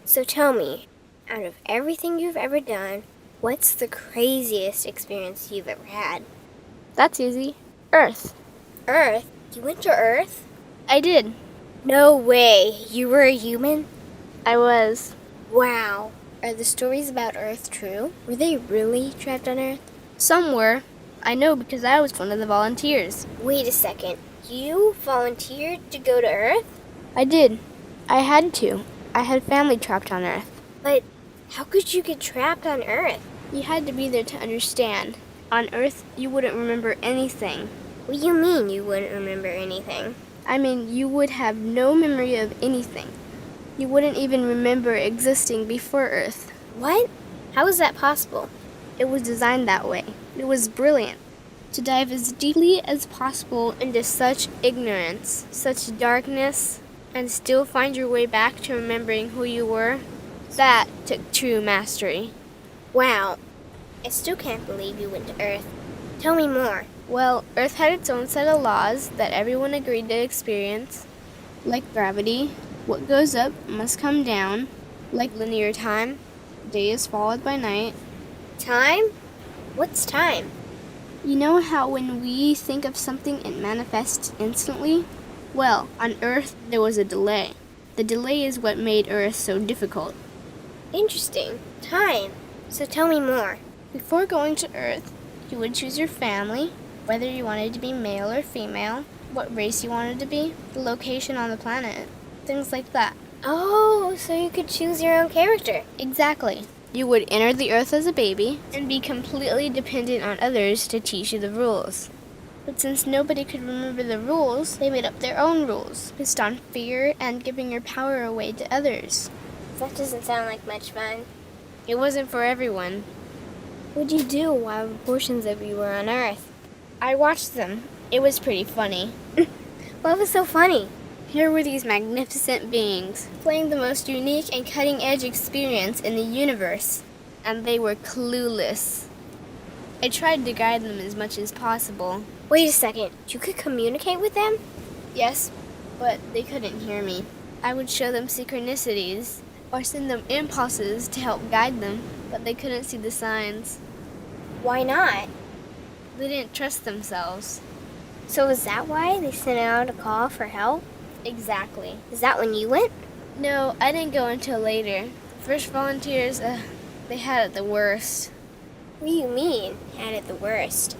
So tell me, out of everything you've ever done, what's the craziest experience you've ever had? That's easy. Earth. Earth? You went to Earth? I did. No way. You were a human? I was. Wow. Are the stories about Earth true? Were they really trapped on Earth? Some were. I know because I was one of the volunteers. Wait a second. You volunteered to go to Earth? I did. I had to. I had family trapped on Earth. But how could you get trapped on Earth? You had to be there to understand. On Earth, you wouldn't remember anything. What do you mean you wouldn't remember anything? I mean, you would have no memory of anything. You wouldn't even remember existing before Earth. What? How is that possible? It was designed that way. It was brilliant. To dive as deeply as possible into such ignorance, such darkness, and still find your way back to remembering who you were, that took true mastery. Wow. I still can't believe you went to Earth. Tell me more. Well, Earth had its own set of laws that everyone agreed to experience, like gravity. What goes up must come down, like linear time. Day is followed by night. Time? What's time? You know how when we think of something it manifests instantly? Well, on Earth there was a delay. The delay is what made Earth so difficult. Interesting. Time. So tell me more. Before going to Earth, you would choose your family, whether you wanted to be male or female, what race you wanted to be, the location on the planet, things like that. Oh, so you could choose your own character. Exactly. You would enter the Earth as a baby and be completely dependent on others to teach you the rules. But since nobody could remember the rules, they made up their own rules, based on fear and giving your power away to others. That doesn't sound like much fun. It wasn't for everyone. What'd you do while portions of you were on Earth? I watched them. It was pretty funny. What was so funny? Here were these magnificent beings, playing the most unique and cutting-edge experience in the universe, and they were clueless. I tried to guide them as much as possible. Wait a second. You could communicate with them? Yes, but they couldn't hear me. I would show them synchronicities, or send them impulses to help guide them, but they couldn't see the signs. Why not? They didn't trust themselves. So is that why they sent out a call for help? Exactly. Is that when you went? No, I didn't go until later. The first volunteers, they had it the worst. What do you mean, had it the worst?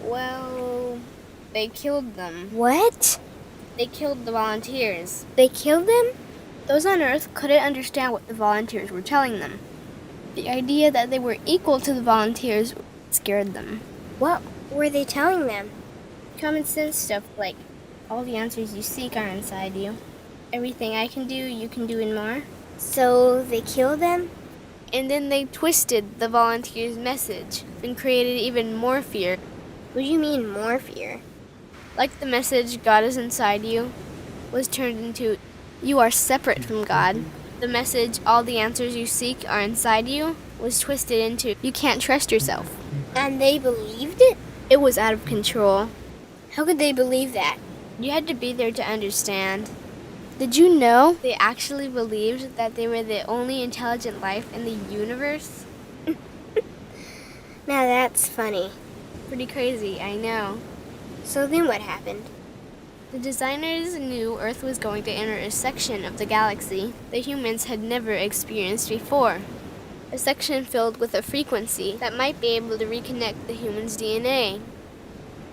Well, they killed them. What? They killed the volunteers. They killed them? Those on Earth couldn't understand what the volunteers were telling them. The idea that they were equal to the volunteers scared them. What were they telling them? Common sense stuff like, all the answers you seek are inside you. Everything I can do, you can do and more. So they killed them? And then they twisted the volunteers' message and created even more fear. What do you mean, more fear? Like the message, God is inside you, was turned into, you are separate from God. The message, all the answers you seek are inside you, was twisted into, you can't trust yourself. And they believed it? It was out of control. How could they believe that? You had to be there to understand. Did you know they actually believed that they were the only intelligent life in the universe? Now that's funny. Pretty crazy, I know. So then what happened? The designers knew Earth was going to enter a section of the galaxy the humans had never experienced before. A section filled with a frequency that might be able to reconnect the human's DNA.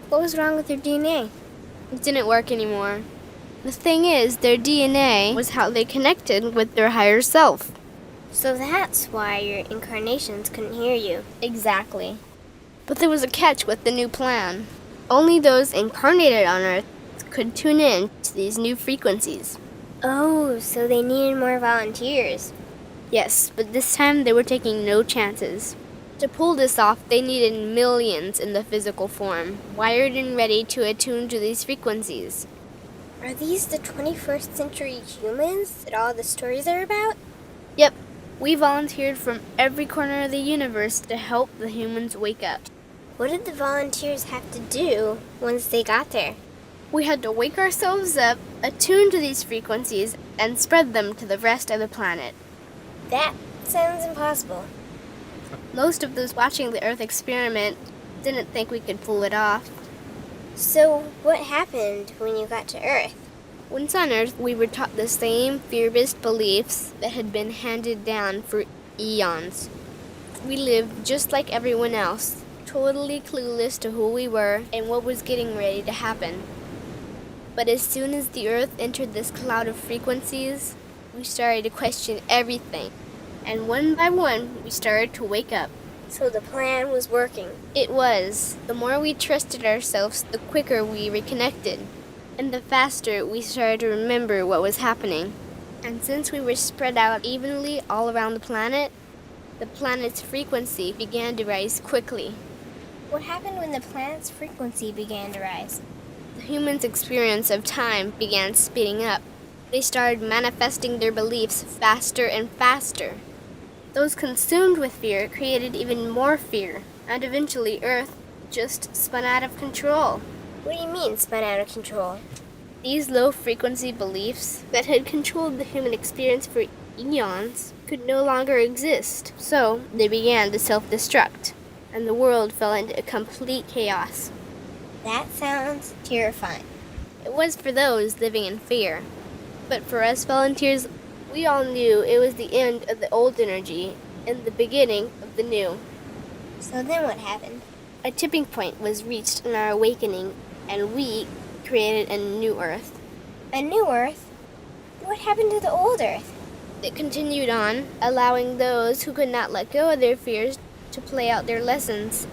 What was wrong with their DNA? It didn't work anymore. The thing is, their DNA was how they connected with their higher self. So that's why your incarnations couldn't hear you. Exactly. But there was a catch with the new plan. Only those incarnated on Earth could tune in to these new frequencies. Oh, so they needed more volunteers. Yes, but this time they were taking no chances. To pull this off, they needed millions in the physical form, wired and ready to attune to these frequencies. Are these the 21st century humans that all the stories are about? Yep, we volunteered from every corner of the universe to help the humans wake up. What did the volunteers have to do once they got there? We had to wake ourselves up, attune to these frequencies, and spread them to the rest of the planet. That sounds impossible. Most of those watching the Earth experiment didn't think we could pull it off. So, what happened when you got to Earth? Once on Earth, we were taught the same fear-based beliefs that had been handed down for eons. We lived just like everyone else, totally clueless to who we were and what was getting ready to happen. But as soon as the Earth entered this cloud of frequencies, we started to question everything. And one by one, we started to wake up. So the plan was working. It was. The more we trusted ourselves, the quicker we reconnected. And the faster we started to remember what was happening. And since we were spread out evenly all around the planet's frequency began to rise quickly. What happened when the planet's frequency began to rise? The humans' experience of time began speeding up. They started manifesting their beliefs faster and faster. Those consumed with fear created even more fear, and eventually Earth just spun out of control. What do you mean, spun out of control? These low-frequency beliefs that had controlled the human experience for eons could no longer exist, so they began to self-destruct, and the world fell into complete chaos. That sounds terrifying. It was for those living in fear, but for us volunteers, we all knew it was the end of the old energy and the beginning of the new. So then what happened? A tipping point was reached in our awakening, and we created a new Earth. A new Earth? What happened to the old Earth? It continued on, allowing those who could not let go of their fears to play out their lessons.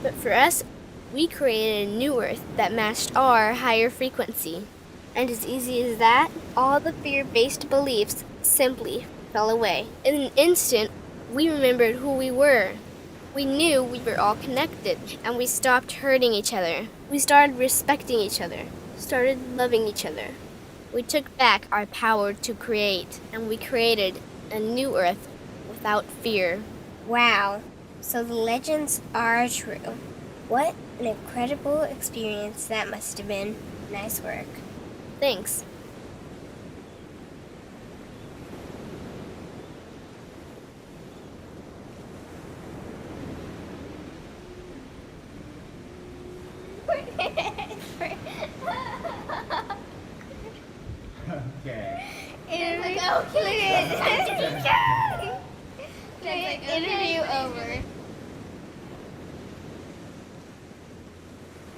But for us, we created a new Earth that matched our higher frequency. And as easy as that, all the fear-based beliefs simply fell away. In an instant, we remembered who we were. We knew we were all connected, and we stopped hurting each other. We started respecting each other, started loving each other. We took back our power to create, and we created a new Earth without fear. Wow. So the legends are true. What an incredible experience that must have been. Nice work. Thanks. Okay. It's like, okay.